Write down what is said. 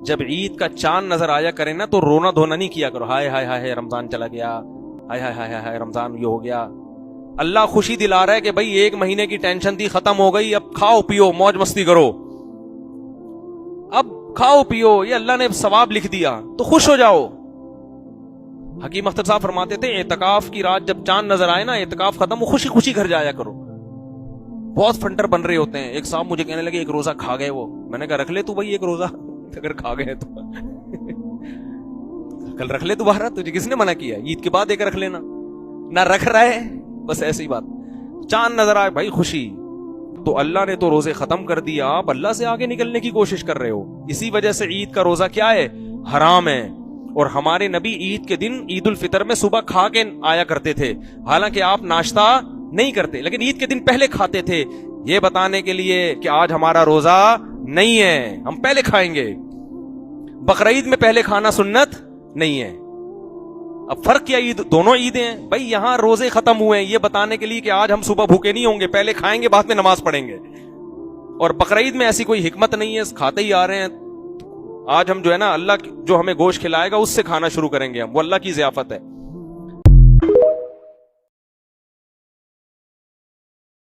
جب عید کا چاند نظر آیا کرے نا تو رونا دھونا نہیں کیا کرو، ہائے ہائے ہائے رمضان چلا گیا، ہائے ہائے ہائے ہائے رمضان یہ ہو گیا. اللہ خوشی دلا رہا ہے کہ بھائی 1 مہینے کی ٹینشن تھی ختم ہو گئی، اب کھاؤ پیو موج مستی کرو، اب کھاؤ پیو، یہ اللہ نے ثواب لکھ دیا تو خوش ہو جاؤ. حکیم اختر صاحب فرماتے تھے اعتکاف کی رات جب چاند نظر آئے نا، اعتکاف ختم ہو، خوشی خوشی گھر جایا کرو. بہت فنٹر بن رہے ہوتے ہیں. ایک صاحب مجھے کہنے لگے 1 روزہ کھا گئے وہ. میں نے کہا رکھ لے تو بھائی 1 روزہ اگر کھا گئے تو کل رکھ لے دوبارہ، تجھے کس نے منع کیا؟ عید کے بعد ایک رکھ لینا. نہ رکھ رہا ہے، بس ایسی بات. چاند نظر آئے بھائی خوشی. تو اللہ نے تو روزے ختم کر دیا، آپ اللہ سے آگے نکلنے کی کوشش کر رہے ہو. اسی وجہ سے عید کا روزہ کیا ہے؟ حرام ہے. اور ہمارے نبی عید کے دن عید الفطر میں صبح کھا کے آیا کرتے تھے، حالانکہ آپ ناشتہ نہیں کرتے، لیکن عید کے دن پہلے کھاتے تھے، یہ بتانے کے لیے کہ آج ہمارا روزہ نہیں ہے، ہم پہلے کھائیں گے. بقرعید میں پہلے کھانا سنت نہیں ہے. اب فرق کیا؟ عید دونوں عیدیں ہیں بھائی. یہاں روزے ختم ہوئے ہیں یہ بتانے کے لیے کہ آج ہم صبح بھوکے نہیں ہوں گے، پہلے کھائیں گے بعد میں نماز پڑھیں گے. اور بقرعید میں ایسی کوئی حکمت نہیں ہے، کھاتے ہی آ رہے ہیں. آج ہم جو ہے نا اللہ جو ہمیں گوشت کھلائے گا اس سے کھانا شروع کریں گے ہم، وہ اللہ کی ضیافت ہے.